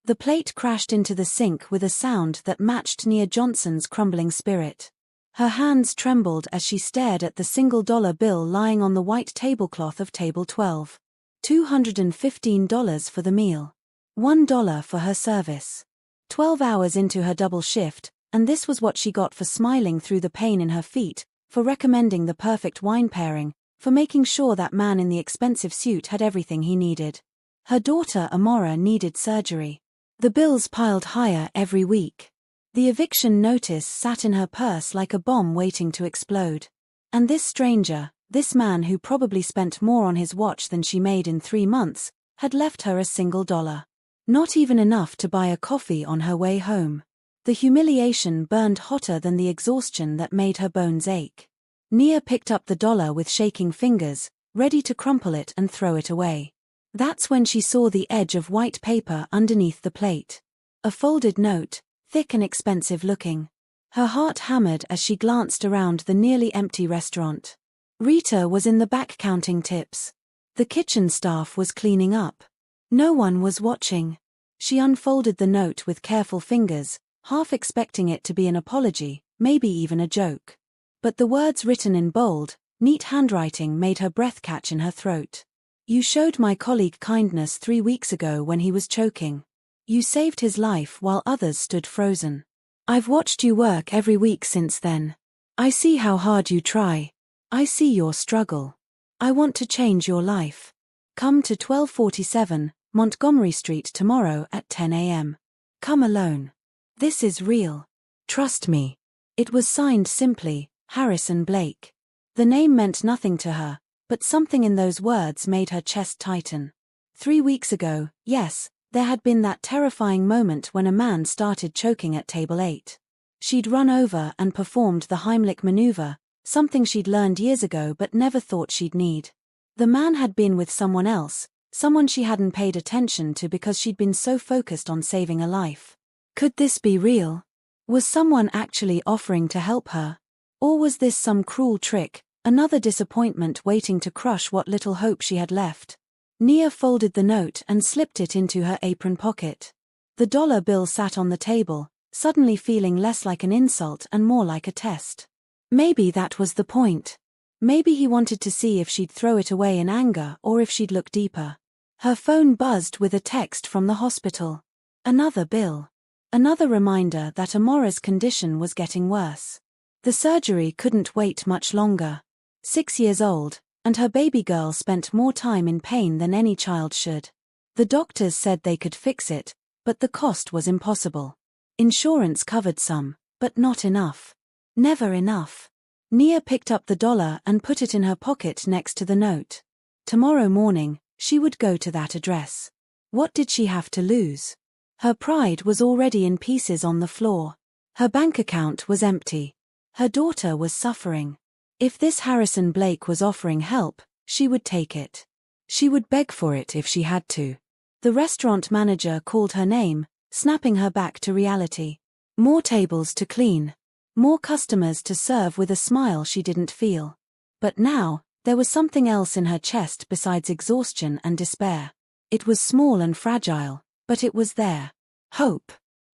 The plate crashed into the sink with a sound that matched Nia Johnson's crumbling spirit. Her hands trembled as she stared at the single-dollar bill lying on the white tablecloth of table 12. $215 for the meal. $1 for her service. 12 hours into her double shift, and this was what she got for smiling through the pain in her feet, for recommending the perfect wine pairing, for making sure that man in the expensive suit had everything he needed. Her daughter Amora needed surgery. The bills piled higher every week. The eviction notice sat in her purse like a bomb waiting to explode. And this stranger, this man who probably spent more on his watch than she made in 3 months, had left her a single dollar. Not even enough to buy a coffee on her way home. The humiliation burned hotter than the exhaustion that made her bones ache. Nia picked up the dollar with shaking fingers, ready to crumple it and throw it away. That's when she saw the edge of white paper underneath the plate. A folded note, thick and expensive looking. Her heart hammered as she glanced around the nearly empty restaurant. Rita was in the back counting tips. The kitchen staff was cleaning up. No one was watching. She unfolded the note with careful fingers, half expecting it to be an apology, maybe even a joke. But the words written in bold, neat handwriting made her breath catch in her throat. You showed my colleague kindness 3 weeks ago when he was choking. You saved his life while others stood frozen. I've watched you work every week since then. I see how hard you try. I see your struggle. I want to change your life. Come to 1247, Montgomery Street tomorrow at 10 a.m. Come alone. This is real. Trust me. It was signed simply, Harrison Blake. The name meant nothing to her, but something in those words made her chest tighten. 3 weeks ago, yes, there had been that terrifying moment when a man started choking at table 8. She'd run over and performed the Heimlich maneuver, something she'd learned years ago but never thought she'd need. The man had been with someone else, someone she hadn't paid attention to because she'd been so focused on saving a life. Could this be real? Was someone actually offering to help her? Or was this some cruel trick, another disappointment waiting to crush what little hope she had left? Nia folded the note and slipped it into her apron pocket. The dollar bill sat on the table, suddenly feeling less like an insult and more like a test. Maybe that was the point. Maybe he wanted to see if she'd throw it away in anger or if she'd look deeper. Her phone buzzed with a text from the hospital. Another bill. Another reminder that Amora's condition was getting worse. The surgery couldn't wait much longer. 6 years old, and her baby girl spent more time in pain than any child should. The doctors said they could fix it, but the cost was impossible. Insurance covered some, but not enough. Never enough. Nia picked up the dollar and put it in her pocket next to the note. Tomorrow morning, she would go to that address. What did she have to lose? Her pride was already in pieces on the floor. Her bank account was empty. Her daughter was suffering. If this Harrison Blake was offering help, she would take it. She would beg for it if she had to. The restaurant manager called her name, snapping her back to reality. More tables to clean. More customers to serve with a smile she didn't feel. But now, there was something else in her chest besides exhaustion and despair. It was small and fragile, but it was there. Hope.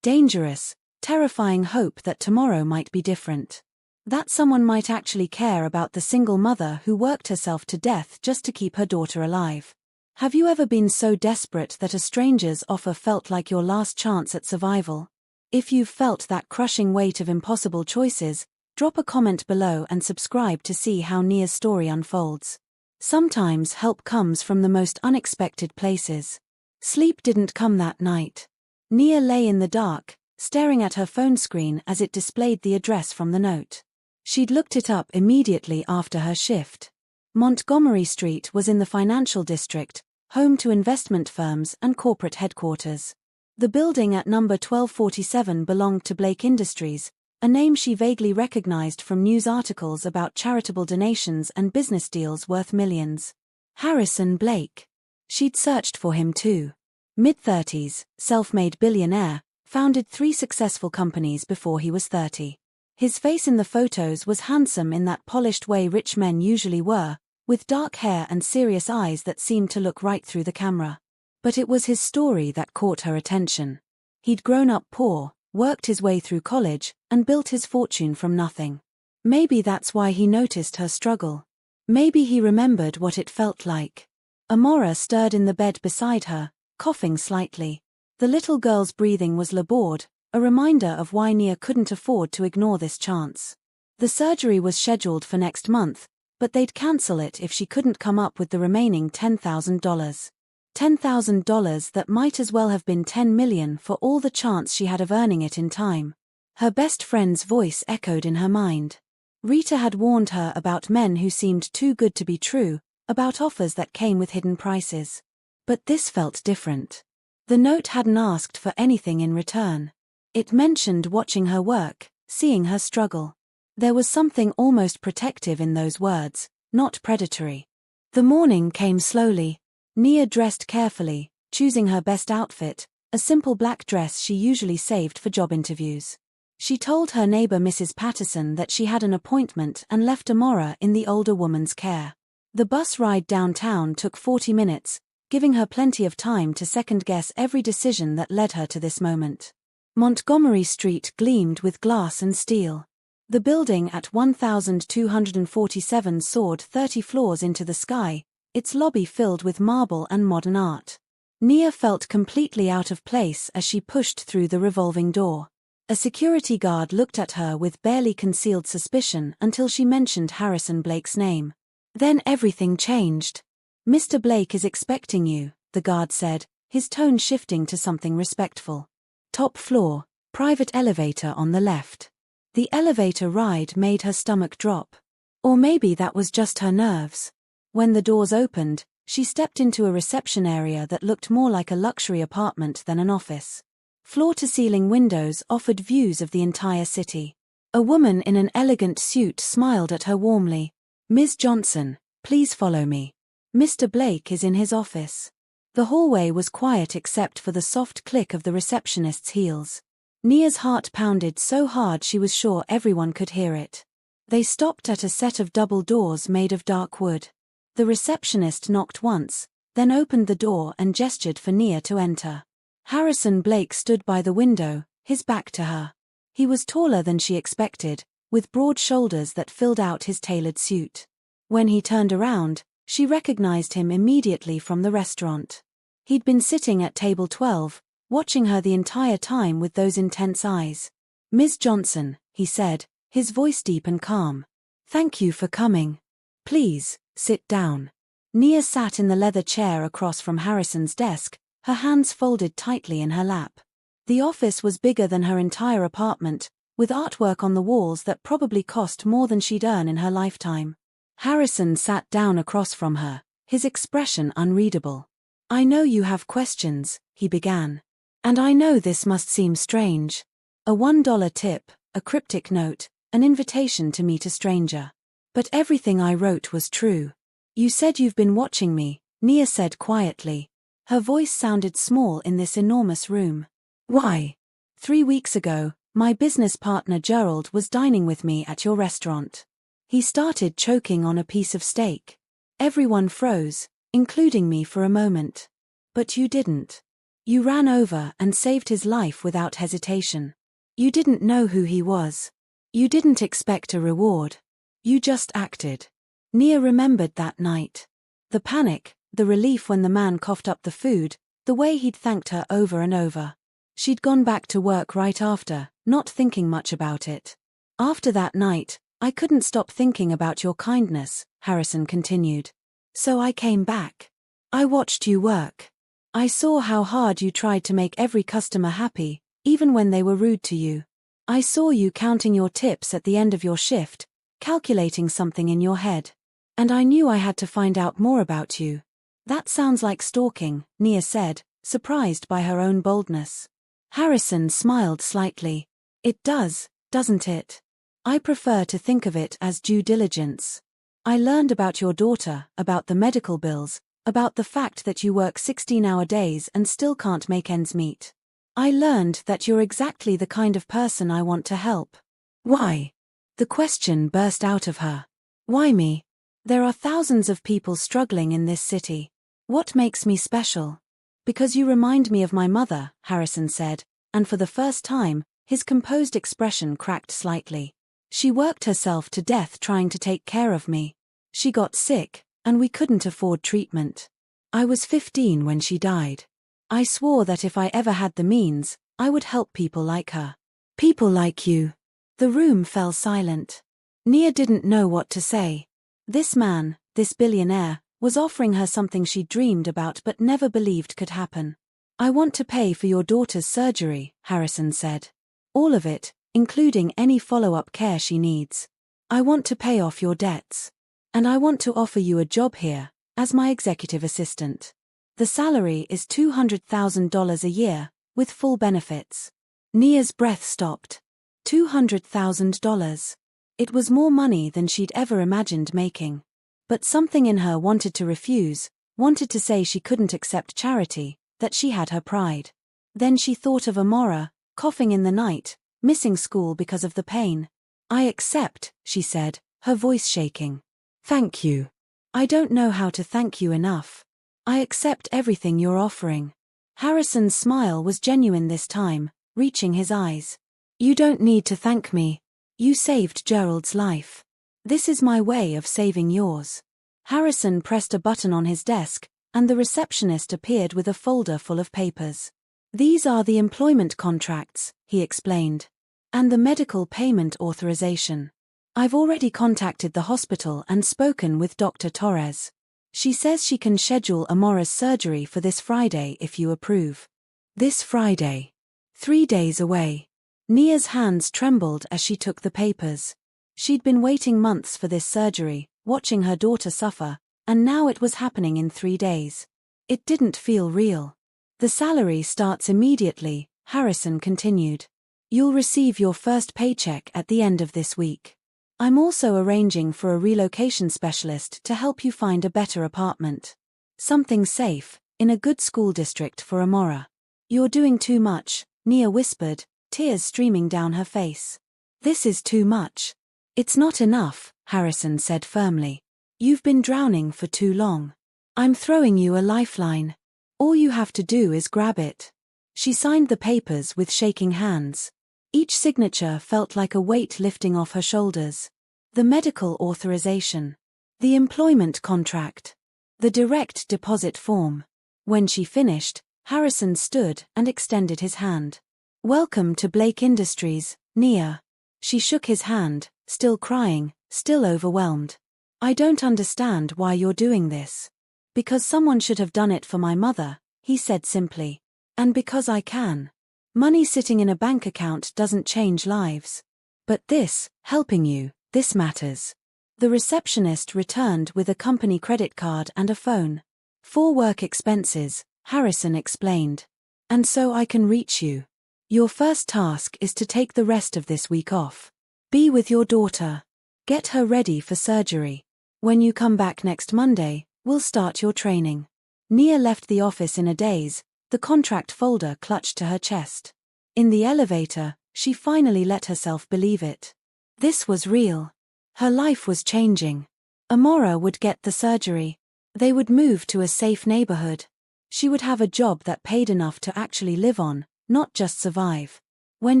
Dangerous, terrifying hope that tomorrow might be different. That someone might actually care about the single mother who worked herself to death just to keep her daughter alive. Have you ever been so desperate that a stranger's offer felt like your last chance at survival? If you've felt that crushing weight of impossible choices, drop a comment below and subscribe to see how Nia's story unfolds. Sometimes help comes from the most unexpected places. Sleep didn't come that night. Nia lay in the dark, staring at her phone screen as it displayed the address from the note. She'd looked it up immediately after her shift. Montgomery Street was in the financial district, home to investment firms and corporate headquarters. The building at number 1247 belonged to Blake Industries, a name she vaguely recognized from news articles about charitable donations and business deals worth millions. Harrison Blake. She'd searched for him too. Mid-30s, self-made billionaire, founded 3 successful companies before he was 30. His face in the photos was handsome in that polished way rich men usually were, with dark hair and serious eyes that seemed to look right through the camera. But it was his story that caught her attention. He'd grown up poor, worked his way through college, and built his fortune from nothing. Maybe that's why he noticed her struggle. Maybe he remembered what it felt like. Amora stirred in the bed beside her, coughing slightly. The little girl's breathing was labored, a reminder of why Nia couldn't afford to ignore this chance. The surgery was scheduled for next month, but they'd cancel it if she couldn't come up with the remaining $10,000. $10,000 that might as well have been $10 million for all the chance she had of earning it in time. Her best friend's voice echoed in her mind. Rita had warned her about men who seemed too good to be true, about offers that came with hidden prices. But this felt different. The note hadn't asked for anything in return. It mentioned watching her work, seeing her struggle. There was something almost protective in those words, not predatory. The morning came slowly. Nia dressed carefully, choosing her best outfit, a simple black dress she usually saved for job interviews. She told her neighbor Mrs. Patterson that she had an appointment and left Amora in the older woman's care. The bus ride downtown took 40 minutes, giving her plenty of time to second-guess every decision that led her to this moment. Montgomery Street gleamed with glass and steel. The building at 1247 soared 30 floors into the sky, its lobby filled with marble and modern art. Nia felt completely out of place as she pushed through the revolving door. A security guard looked at her with barely concealed suspicion until she mentioned Harrison Blake's name. Then everything changed. "Mr. Blake is expecting you," the guard said, his tone shifting to something respectful. "Top floor, private elevator on the left." The elevator ride made her stomach drop. Or maybe that was just her nerves. When the doors opened, she stepped into a reception area that looked more like a luxury apartment than an office. Floor-to-ceiling windows offered views of the entire city. A woman in an elegant suit smiled at her warmly. "Ms. Johnson, please follow me. Mr. Blake is in his office." The hallway was quiet except for the soft click of the receptionist's heels. Nia's heart pounded so hard she was sure everyone could hear it. They stopped at a set of double doors made of dark wood. The receptionist knocked once, then opened the door and gestured for Nia to enter. Harrison Blake stood by the window, his back to her. He was taller than she expected, with broad shoulders that filled out his tailored suit. When he turned around, she recognized him immediately from the restaurant. He'd been sitting at table 12, watching her the entire time with those intense eyes. "Ms. Johnson," he said, his voice deep and calm. "Thank you for coming. Please, sit down." Nia sat in the leather chair across from Harrison's desk, her hands folded tightly in her lap. The office was bigger than her entire apartment, with artwork on the walls that probably cost more than she'd earn in her lifetime. Harrison sat down across from her, his expression unreadable. "I know you have questions," he began. "And I know this must seem strange. A $1 tip, a cryptic note, an invitation to meet a stranger. But everything I wrote was true. You said you've been watching me," Nia said quietly. Her voice sounded small in this enormous room. "Why? 3 weeks ago, my business partner Gerald was dining with me at your restaurant. He started choking on a piece of steak. Everyone froze, including me for a moment. But you didn't. You ran over and saved his life without hesitation. You didn't know who he was. You didn't expect a reward. You just acted." Nia remembered that night. The panic, the relief when the man coughed up the food, the way he'd thanked her over and over. She'd gone back to work right after, not thinking much about it. "After that night, I couldn't stop thinking about your kindness," Harrison continued. "So I came back. I watched you work. I saw how hard you tried to make every customer happy, even when they were rude to you. I saw you counting your tips at the end of your shift, calculating something in your head. And I knew I had to find out more about you." "That sounds like stalking," Nia said, surprised by her own boldness. Harrison smiled slightly. "It does, doesn't it? I prefer to think of it as due diligence. I learned about your daughter, about the medical bills, about the fact that you work 16-hour days and still can't make ends meet. I learned that you're exactly the kind of person I want to help." "Why?" The question burst out of her. "Why me? There are thousands of people struggling in this city. What makes me special?" Because you remind me of my mother, Harrison said, and for the first time, his composed expression cracked slightly. She worked herself to death trying to take care of me. She got sick, and we couldn't afford treatment. I was 15 when she died. I swore that if I ever had the means, I would help people like her. People like you. The room fell silent. Nia didn't know what to say. This man, this billionaire, was offering her something she dreamed about but never believed could happen. I want to pay for your daughter's surgery, Harrison said. All of it, including any follow-up care she needs. I want to pay off your debts. And I want to offer you a job here, as my executive assistant. The salary is $200,000 a year, with full benefits. Nia's breath stopped. $200,000. It was more money than she'd ever imagined making. But something in her wanted to refuse, wanted to say she couldn't accept charity, that she had her pride. Then she thought of Amora, coughing in the night, missing school because of the pain. I accept, she said, her voice shaking. Thank you. I don't know how to thank you enough. I accept everything you're offering. Harrison's smile was genuine this time, reaching his eyes. You don't need to thank me. You saved Gerald's life. This is my way of saving yours. Harrison pressed a button on his desk, and the receptionist appeared with a folder full of papers. These are the employment contracts, he explained. And the medical payment authorization. I've already contacted the hospital and spoken with Dr. Torres. She says she can schedule Amora's surgery for this Friday if you approve. This Friday. 3 days away. Nia's hands trembled as she took the papers. She'd been waiting months for this surgery, watching her daughter suffer, and now it was happening in 3 days. It didn't feel real. The salary starts immediately, Harrison continued. You'll receive your first paycheck at the end of this week. I'm also arranging for a relocation specialist to help you find a better apartment. Something safe, in a good school district for Amora. You're doing too much, Nia whispered, tears streaming down her face. This is too much. It's not enough, Harrison said firmly. You've been drowning for too long. I'm throwing you a lifeline. All you have to do is grab it. She signed the papers with shaking hands. Each signature felt like a weight lifting off her shoulders. The medical authorization. The employment contract. The direct deposit form. When she finished, Harrison stood and extended his hand. Welcome to Blake Industries, Nia. She shook his hand, still crying, still overwhelmed. I don't understand why you're doing this. Because someone should have done it for my mother, he said simply. And because I can. Money sitting in a bank account doesn't change lives. But this, helping you, this matters. The receptionist returned with a company credit card and a phone. For work expenses, Harrison explained. And so I can reach you. Your first task is to take the rest of this week off. Be with your daughter. Get her ready for surgery. When you come back next Monday, we'll start your training. Nia left the office in a daze, the contract folder clutched to her chest. In the elevator, she finally let herself believe it. This was real. Her life was changing. Amora would get the surgery. They would move to a safe neighborhood. She would have a job that paid enough to actually live on, not just survive. When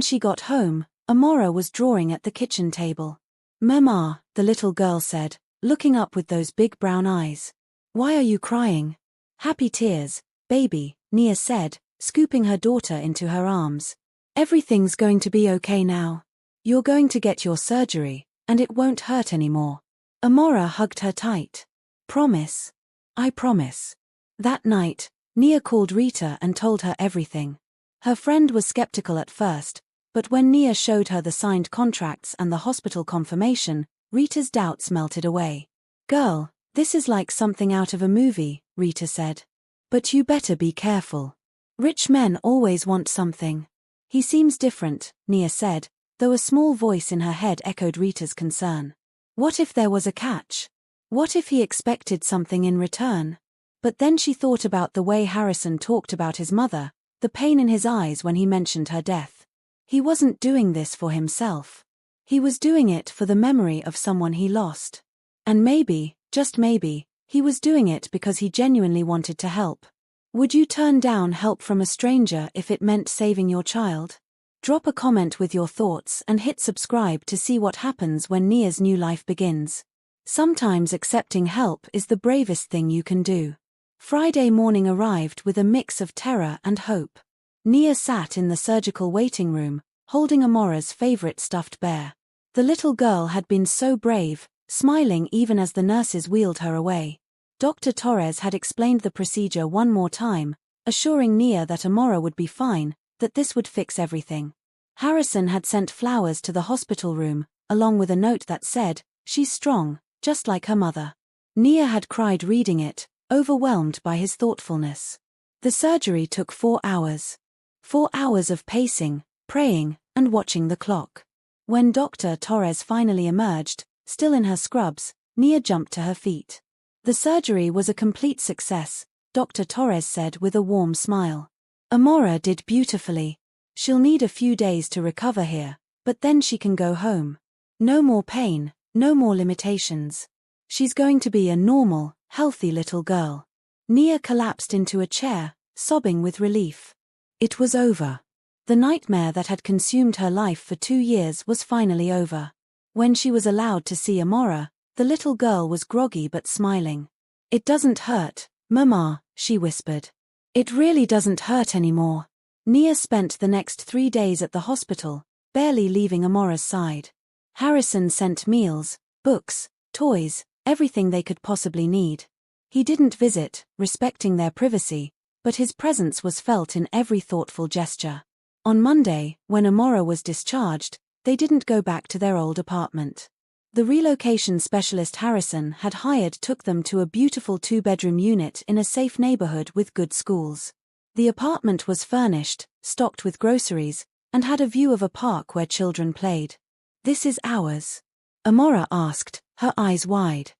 she got home, Amora was drawing at the kitchen table. Mama, the little girl said, looking up with those big brown eyes. Why are you crying? Happy tears, baby, Nia said, scooping her daughter into her arms. Everything's going to be okay now. You're going to get your surgery, and it won't hurt anymore. Amora hugged her tight. Promise? I promise. That night, Nia called Rita and told her everything. Her friend was skeptical at first, but when Nia showed her the signed contracts and the hospital confirmation, Rita's doubts melted away. Girl, this is like something out of a movie, Rita said. But you better be careful. Rich men always want something. He seems different, Nia said, though a small voice in her head echoed Rita's concern. What if there was a catch? What if he expected something in return? But then she thought about the way Harrison talked about his mother, the pain in his eyes when he mentioned her death. He wasn't doing this for himself. He was doing it for the memory of someone he lost. And maybe, just maybe, he was doing it because he genuinely wanted to help. Would you turn down help from a stranger if it meant saving your child? Drop a comment with your thoughts and hit subscribe to see what happens when Nia's new life begins. Sometimes accepting help is the bravest thing you can do. Friday morning arrived with a mix of terror and hope. Nia sat in the surgical waiting room, holding Amora's favorite stuffed bear. The little girl had been so brave, smiling even as the nurses wheeled her away. Dr. Torres had explained the procedure one more time, assuring Nia that Amora would be fine, that this would fix everything. Harrison had sent flowers to the hospital room, along with a note that said, "She's strong, just like her mother." Nia had cried reading it, overwhelmed by his thoughtfulness. The surgery took 4 hours. 4 hours of pacing, praying, and watching the clock. When Dr. Torres finally emerged, still in her scrubs, Nia jumped to her feet. The surgery was a complete success, Dr. Torres said with a warm smile. Amora did beautifully. She'll need a few days to recover here, but then she can go home. No more pain, no more limitations. She's going to be a normal, healthy little girl. Nia collapsed into a chair, sobbing with relief. It was over. The nightmare that had consumed her life for 2 years was finally over. When she was allowed to see Amora, the little girl was groggy but smiling. "It doesn't hurt, Mama," she whispered. "It really doesn't hurt anymore." Nia spent the next 3 days at the hospital, barely leaving Amora's side. Harrison sent meals, books, toys, everything they could possibly need. He didn't visit, respecting their privacy, but his presence was felt in every thoughtful gesture. On Monday, when Amora was discharged, they didn't go back to their old apartment. The relocation specialist Harrison had hired took them to a beautiful 2-bedroom unit in a safe neighborhood with good schools. The apartment was furnished, stocked with groceries, and had a view of a park where children played. "This is ours?" Amora asked, her eyes wide.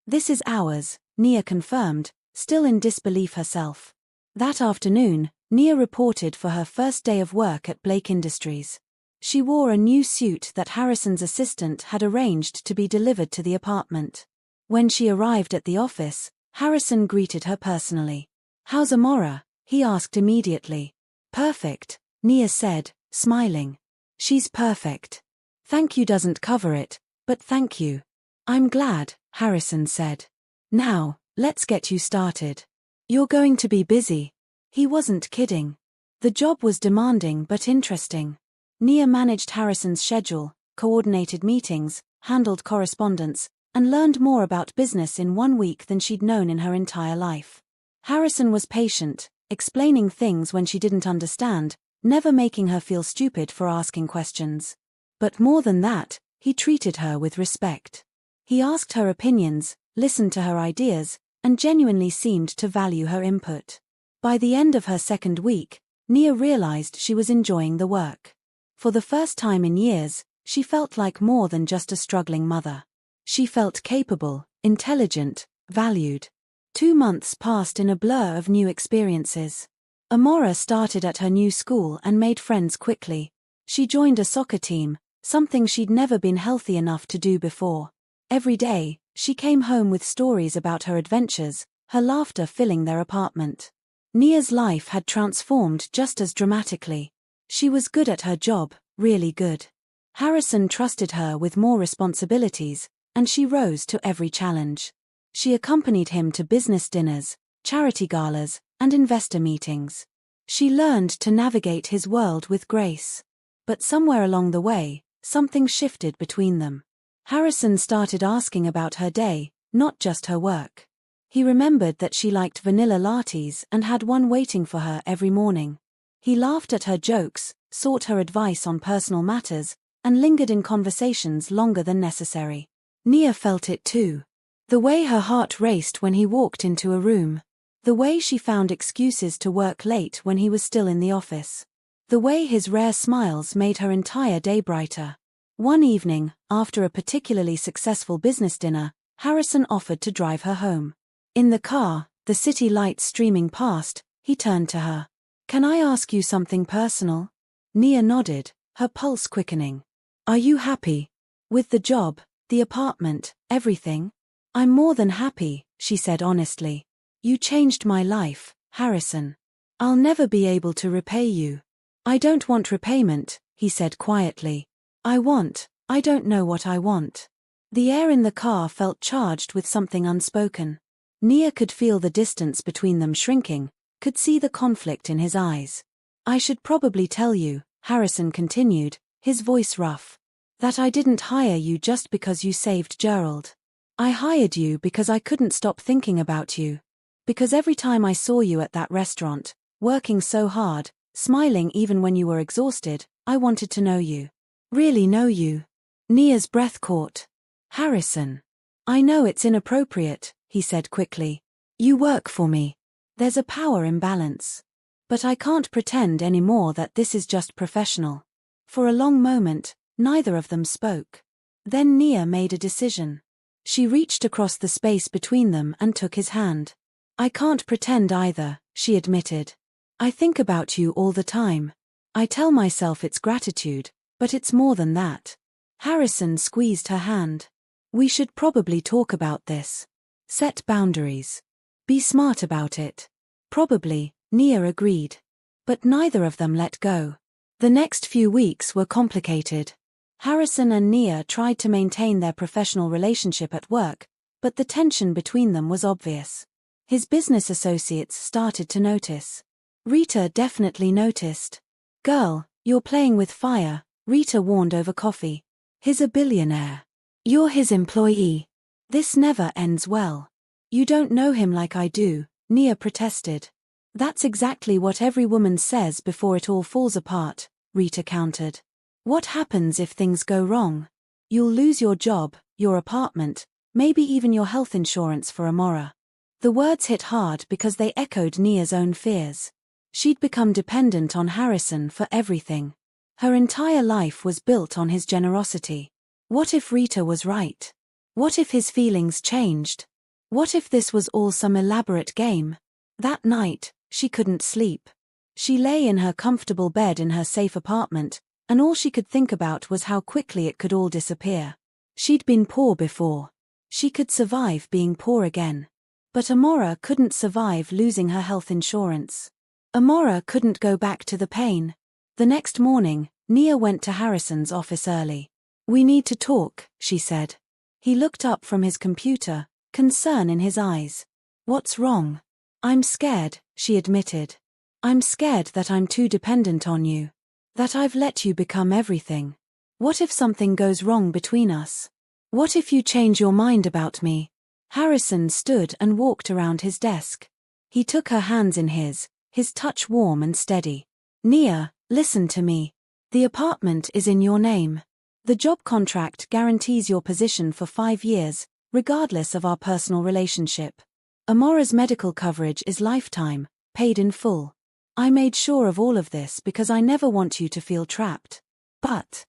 "This is ours," Nia confirmed, still in disbelief herself. That afternoon, Nia reported for her first day of work at Blake Industries. She wore a new suit that Harrison's assistant had arranged to be delivered to the apartment. When she arrived at the office, Harrison greeted her personally. "How's Amora?" he asked immediately. "Perfect," Nia said, smiling. "She's perfect. Thank you doesn't cover it, but thank you." "I'm glad," Harrison said. "Now, let's get you started. You're going to be busy." He wasn't kidding. The job was demanding but interesting. Nia managed Harrison's schedule, coordinated meetings, handled correspondence, and learned more about business in 1 week than she'd known in her entire life. Harrison was patient, explaining things when she didn't understand, never making her feel stupid for asking questions. But more than that, he treated her with respect. He asked her opinions, listened to her ideas, and genuinely seemed to value her input. By the end of her second week, Nia realized she was enjoying the work. For the first time in years, she felt like more than just a struggling mother. She felt capable, intelligent, valued. 2 months passed in a blur of new experiences. Amora started at her new school and made friends quickly. She joined a soccer team, something she'd never been healthy enough to do before. Every day, she came home with stories about her adventures, her laughter filling their apartment. Nia's life had transformed just as dramatically. She was good at her job, really good. Harrison trusted her with more responsibilities, and she rose to every challenge. She accompanied him to business dinners, charity galas, and investor meetings. She learned to navigate his world with grace. But somewhere along the way, something shifted between them. Harrison started asking about her day, not just her work. He remembered that she liked vanilla lattes and had one waiting for her every morning. He laughed at her jokes, sought her advice on personal matters, and lingered in conversations longer than necessary. Nia felt it too. The way her heart raced when he walked into a room. The way she found excuses to work late when he was still in the office. The way his rare smiles made her entire day brighter. One evening, after a particularly successful business dinner, Harrison offered to drive her home. In the car, the city lights streaming past, he turned to her. "Can I ask you something personal?" Nia nodded, her pulse quickening. "Are you happy? With the job, the apartment, everything?" "I'm more than happy," she said honestly. "You changed my life, Harrison. I'll never be able to repay you. I don't want repayment, he said quietly. I don't know what I want. The air in the car felt charged with something unspoken. Nia could feel the distance between them shrinking, could see the conflict in his eyes. I should probably tell you, Harrison continued, his voice rough, that I didn't hire you just because you saved Gerald. I hired you because I couldn't stop thinking about you. Because every time I saw you at that restaurant, working so hard, smiling even when you were exhausted, I wanted to know you. Really know you. Nia's breath caught. Harrison. I know it's inappropriate, he said quickly. You work for me. There's a power imbalance. But I can't pretend anymore that this is just professional. For a long moment, neither of them spoke. Then Nia made a decision. She reached across the space between them and took his hand. I can't pretend either, she admitted. I think about you all the time. I tell myself it's gratitude, but it's more than that. Harrison squeezed her hand. We should probably talk about this. Set boundaries. Be smart about it. Probably, Nia agreed. But neither of them let go. The next few weeks were complicated. Harrison and Nia tried to maintain their professional relationship at work, but the tension between them was obvious. His business associates started to notice. Rita definitely noticed. Girl, you're playing with fire, Rita warned over coffee. He's a billionaire. You're his employee. This never ends well. You don't know him like I do, Nia protested. That's exactly what every woman says before it all falls apart, Rita countered. What happens if things go wrong? You'll lose your job, your apartment, maybe even your health insurance for Amora. The words hit hard because they echoed Nia's own fears. She'd become dependent on Harrison for everything. Her entire life was built on his generosity. What if Rita was right? What if his feelings changed? What if this was all some elaborate game? That night, she couldn't sleep. She lay in her comfortable bed in her safe apartment, and all she could think about was how quickly it could all disappear. She'd been poor before. She could survive being poor again. But Amora couldn't survive losing her health insurance. Amora couldn't go back to the pain. The next morning, Nia went to Harrison's office early. We need to talk, she said. He looked up from his computer, concern in his eyes. What's wrong? I'm scared, she admitted. I'm scared that I'm too dependent on you. That I've let you become everything. What if something goes wrong between us? What if you change your mind about me? Harrison stood and walked around his desk. He took her hands in his touch warm and steady. Nia, listen to me. The apartment is in your name. The job contract guarantees your position for 5 years, regardless of our personal relationship. Amora's medical coverage is lifetime, paid in full. I made sure of all of this because I never want you to feel trapped. But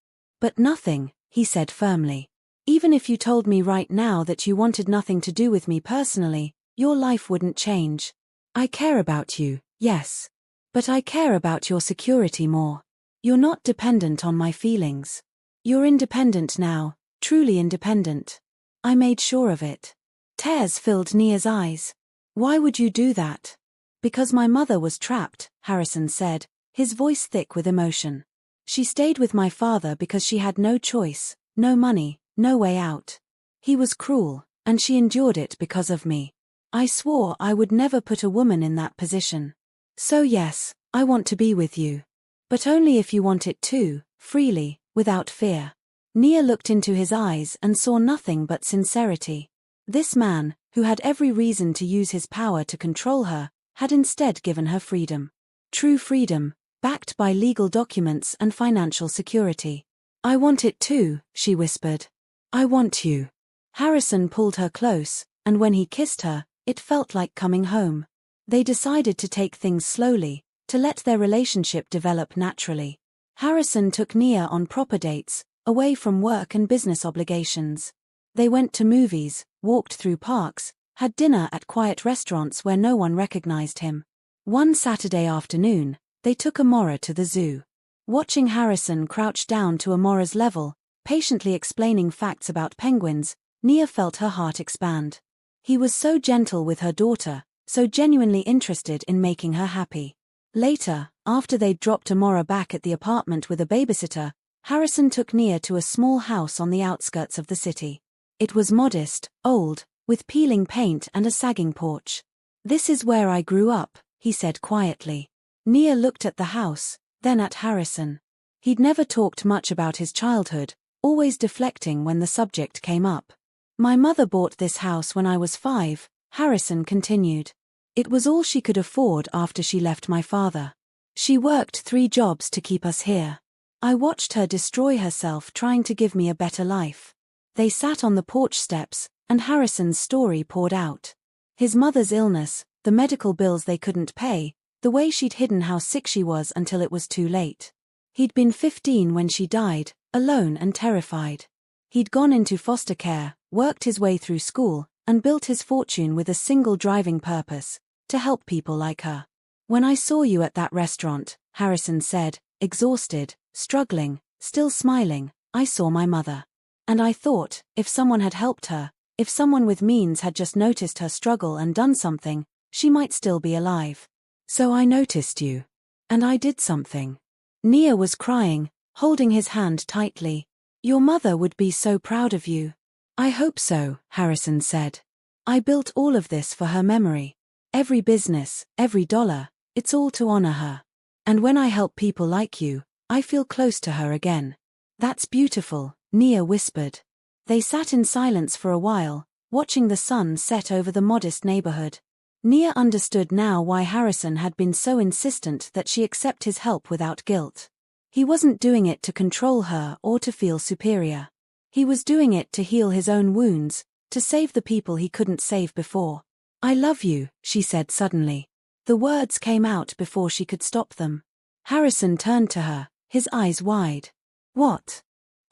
nothing, he said firmly. Even if you told me right now that you wanted nothing to do with me personally, your life wouldn't change. I care about you, yes. But I care about your security more. You're not dependent on my feelings. You're independent now, truly independent. I made sure of it. Tears filled Nia's eyes. Why would you do that? Because my mother was trapped, Harrison said, his voice thick with emotion. She stayed with my father because she had no choice, no money, no way out. He was cruel, and she endured it because of me. I swore I would never put a woman in that position. So yes, I want to be with you. But only if you want it too, freely, without fear. Nia looked into his eyes and saw nothing but sincerity. This man, who had every reason to use his power to control her, had instead given her freedom. True freedom, backed by legal documents and financial security. I want it too, she whispered. I want you. Harrison pulled her close, and when he kissed her, it felt like coming home. They decided to take things slowly, to let their relationship develop naturally. Harrison took Nia on proper dates, away from work and business obligations. They went to movies, walked through parks, had dinner at quiet restaurants where no one recognized him. One Saturday afternoon, they took Amora to the zoo. Watching Harrison crouch down to Amora's level, patiently explaining facts about penguins, Nia felt her heart expand. He was so gentle with her daughter, so genuinely interested in making her happy. Later, after they'd dropped Amora back at the apartment with a babysitter, Harrison took Nia to a small house on the outskirts of the city. It was modest, old, with peeling paint and a sagging porch. "This is where I grew up," he said quietly. Nia looked at the house, then at Harrison. He'd never talked much about his childhood, always deflecting when the subject came up. "My mother bought this house when I was 5, Harrison continued. "It was all she could afford after she left my father. She worked 3 jobs to keep us here. I watched her destroy herself trying to give me a better life." They sat on the porch steps, and Harrison's story poured out. His mother's illness, the medical bills they couldn't pay, the way she'd hidden how sick she was until it was too late. He'd been 15 when she died, alone and terrified. He'd gone into foster care, worked his way through school, and built his fortune with a single driving purpose: to help people like her. "When I saw you at that restaurant," Harrison said, exhausted, struggling, still smiling, "I saw my mother. And I thought, if someone had helped her, if someone with means had just noticed her struggle and done something, she might still be alive. So I noticed you. And I did something." Nia was crying, holding his hand tightly. "Your mother would be so proud of you." "I hope so," Harrison said. "I built all of this for her memory. Every business, every dollar, it's all to honor her. And when I help people like you, I feel close to her again." "That's beautiful," Nia whispered. They sat in silence for a while, watching the sun set over the modest neighborhood. Nia understood now why Harrison had been so insistent that she accept his help without guilt. He wasn't doing it to control her or to feel superior. He was doing it to heal his own wounds, to save the people he couldn't save before. "I love you," she said suddenly. The words came out before she could stop them. Harrison turned to her, his eyes wide. "What?"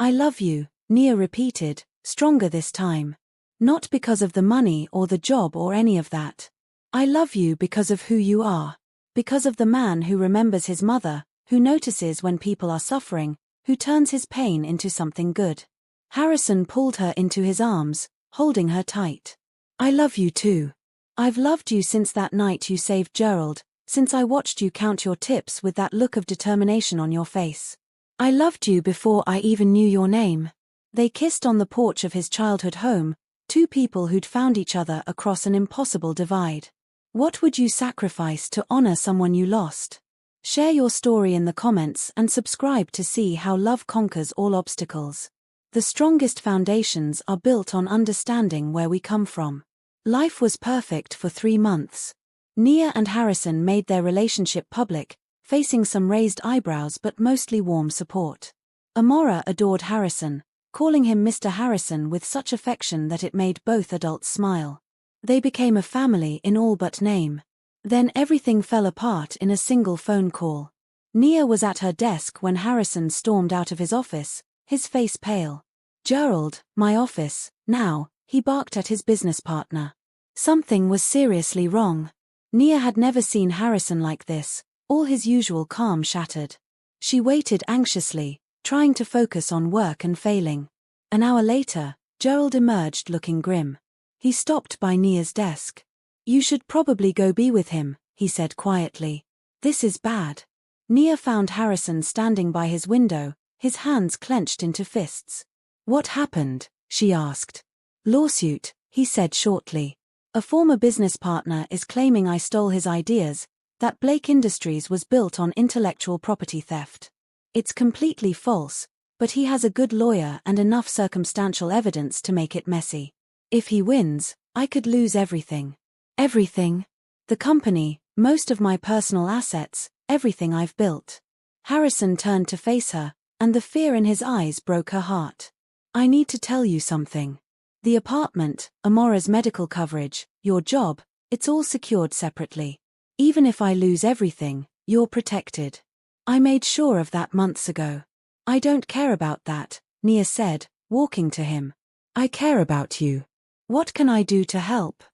"I love you," Nia repeated, stronger this time. "Not because of the money or the job or any of that. I love you because of who you are. Because of the man who remembers his mother, who notices when people are suffering, who turns his pain into something good." Harrison pulled her into his arms, holding her tight. "I love you too. I've loved you since that night you saved Gerald, since I watched you count your tips with that look of determination on your face. I loved you before I even knew your name." They kissed on the porch of his childhood home, 2 people who'd found each other across an impossible divide. What would you sacrifice to honor someone you lost? Share your story in the comments and subscribe to see how love conquers all obstacles. The strongest foundations are built on understanding where we come from. Life was perfect for 3 months. Nia and Harrison made their relationship public, facing some raised eyebrows but mostly warm support. Amora adored Harrison, calling him Mr. Harrison with such affection that it made both adults smile. They became a family in all but name. Then everything fell apart in a single phone call. Nia was at her desk when Harrison stormed out of his office, his face pale. "Gerald, my office, now," he barked at his business partner. Something was seriously wrong. Nia had never seen Harrison like this, all his usual calm shattered. She waited anxiously, trying to focus on work and failing. An hour later, Gerald emerged looking grim. He stopped by Nia's desk. "You should probably go be with him," he said quietly. "This is bad." Nia found Harrison standing by his window, his hands clenched into fists. "What happened?" she asked. "Lawsuit," he said shortly. "A former business partner is claiming I stole his ideas, that Blake Industries was built on intellectual property theft. It's completely false, but he has a good lawyer and enough circumstantial evidence to make it messy. If he wins, I could lose everything." "Everything?" "The company, most of my personal assets, everything I've built." Harrison turned to face her, and the fear in his eyes broke her heart. "I need to tell you something. The apartment, Amora's medical coverage, your job, it's all secured separately. Even if I lose everything, you're protected. I made sure of that months ago." "I don't care about that," Nia said, walking to him. "I care about you. What can I do to help?"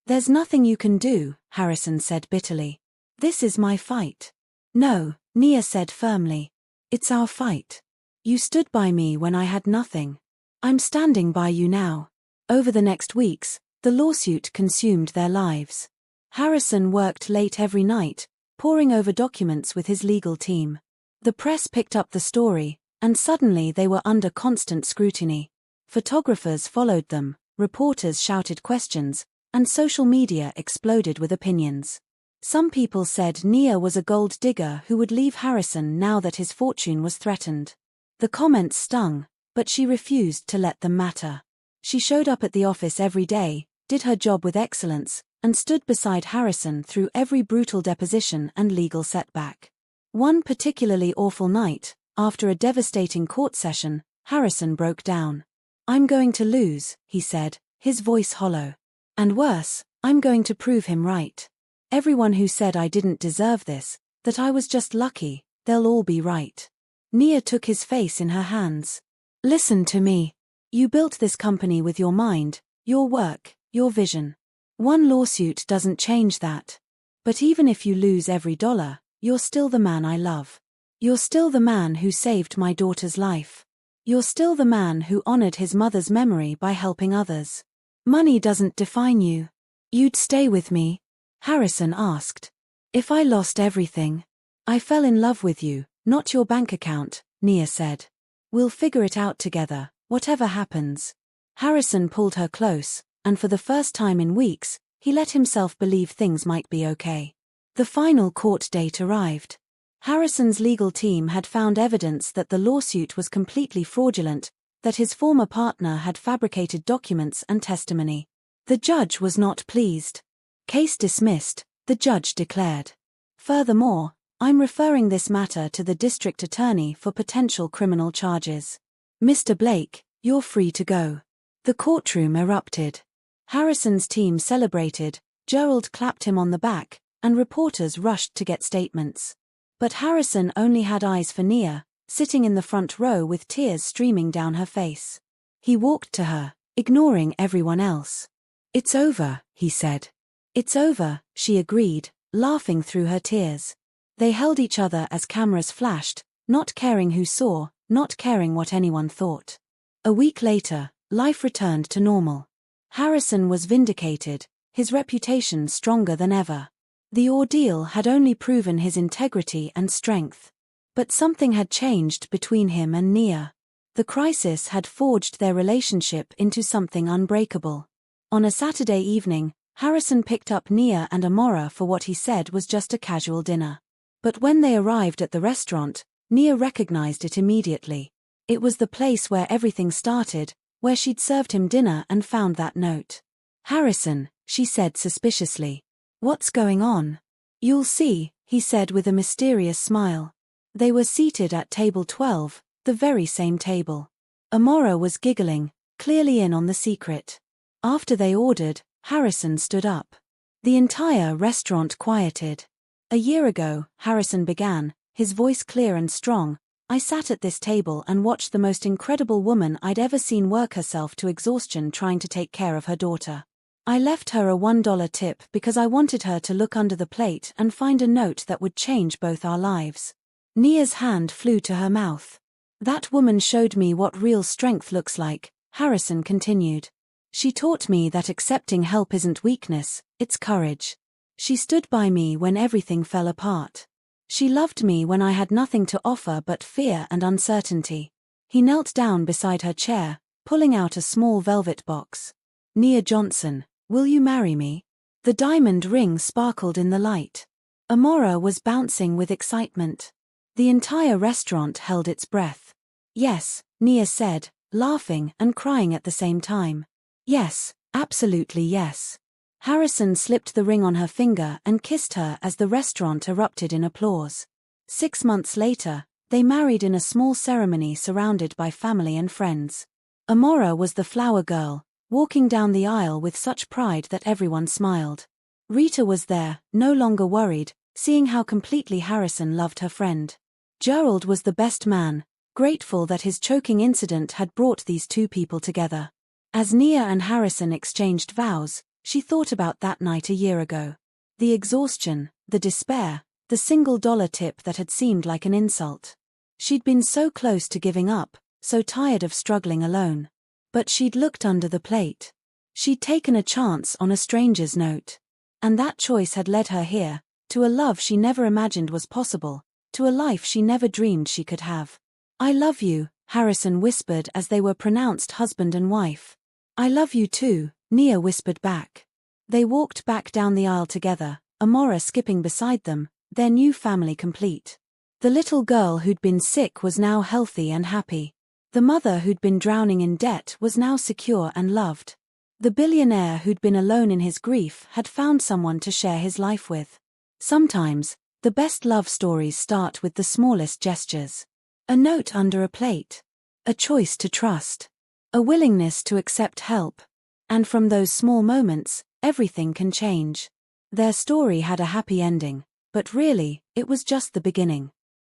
"There's nothing you can do," Harrison said bitterly. "This is my fight." "No," Nia said firmly. "It's our fight. You stood by me when I had nothing. I'm standing by you now." Over the next weeks, the lawsuit consumed their lives. Harrison worked late every night, poring over documents with his legal team. The press picked up the story, and suddenly they were under constant scrutiny. Photographers followed them, reporters shouted questions, and social media exploded with opinions. Some people said Nia was a gold digger who would leave Harrison now that his fortune was threatened. The comments stung, but she refused to let them matter. She showed up at the office every day, did her job with excellence, and stood beside Harrison through every brutal deposition and legal setback. One particularly awful night, after a devastating court session, Harrison broke down. "I'm going to lose," he said, his voice hollow. "And worse, I'm going to prove him right. Everyone who said I didn't deserve this, that I was just lucky, they'll all be right." Nia took his face in her hands. "Listen to me. You built this company with your mind, your work, your vision. One lawsuit doesn't change that. But even if you lose every dollar, you're still the man I love. You're still the man who saved my daughter's life. You're still the man who honored his mother's memory by helping others. Money doesn't define you. You'd stay with me?" Harrison asked. "If I lost everything?" "I fell in love with you, not your bank account," Nia said. "We'll figure it out together, whatever happens." Harrison pulled her close, and for the first time in weeks, he let himself believe things might be okay. The final court date arrived. Harrison's legal team had found evidence that the lawsuit was completely fraudulent, that his former partner had fabricated documents and testimony. The judge was not pleased. "Case dismissed," the judge declared. "Furthermore, I'm referring this matter to the district attorney for potential criminal charges. Mr. Blake, you're free to go." The courtroom erupted. Harrison's team celebrated, Gerald clapped him on the back, and reporters rushed to get statements. But Harrison only had eyes for Nia, sitting in the front row with tears streaming down her face. He walked to her, ignoring everyone else. "It's over," he said. "It's over," she agreed, laughing through her tears. They held each other as cameras flashed, not caring who saw, not caring what anyone thought. A week later, life returned to normal. Harrison was vindicated, his reputation stronger than ever. The ordeal had only proven his integrity and strength. But something had changed between him and Nia. The crisis had forged their relationship into something unbreakable. On a Saturday evening, Harrison picked up Nia and Amora for what he said was just a casual dinner. But when they arrived at the restaurant, Nia recognized it immediately. It was the place where everything started, where she'd served him dinner and found that note. "Harrison," she said suspiciously. "What's going on?" "You'll see," he said with a mysterious smile. They were seated at table 12, the very same table. Amora was giggling, clearly in on the secret. After they ordered, Harrison stood up. The entire restaurant quieted. "A year ago," Harrison began, his voice clear and strong, "I sat at this table and watched the most incredible woman I'd ever seen work herself to exhaustion trying to take care of her daughter. I left her a $1 tip because I wanted her to look under the plate and find a note that would change both our lives." Nia's hand flew to her mouth. "That woman showed me what real strength looks like," Harrison continued. "She taught me that accepting help isn't weakness, it's courage. She stood by me when everything fell apart. She loved me when I had nothing to offer but fear and uncertainty." He knelt down beside her chair, pulling out a small velvet box. "Nia Johnson, will you marry me?" The diamond ring sparkled in the light. Amora was bouncing with excitement. The entire restaurant held its breath. "Yes," Nia said, laughing and crying at the same time. "Yes, absolutely yes." Harrison slipped the ring on her finger and kissed her as the restaurant erupted in applause. 6 months later, they married in a small ceremony surrounded by family and friends. Amora was the flower girl, walking down the aisle with such pride that everyone smiled. Rita was there, no longer worried, seeing how completely Harrison loved her friend. Gerald was the best man, grateful that his choking incident had brought these two people together. As Nia and Harrison exchanged vows, she thought about that night a year ago. The exhaustion, the despair, the $1 tip that had seemed like an insult. She'd been so close to giving up, so tired of struggling alone. But she'd looked under the plate. She'd taken a chance on a stranger's note. And that choice had led her here, to a love she never imagined was possible, to a life she never dreamed she could have. "I love you," Harrison whispered as they were pronounced husband and wife. "I love you too," Nia whispered back. They walked back down the aisle together, Amora skipping beside them, their new family complete. The little girl who'd been sick was now healthy and happy. The mother who'd been drowning in debt was now secure and loved. The billionaire who'd been alone in his grief had found someone to share his life with. Sometimes, the best love stories start with the smallest gestures. A note under a plate. A choice to trust. A willingness to accept help. And from those small moments, everything can change. Their story had a happy ending, but really, it was just the beginning.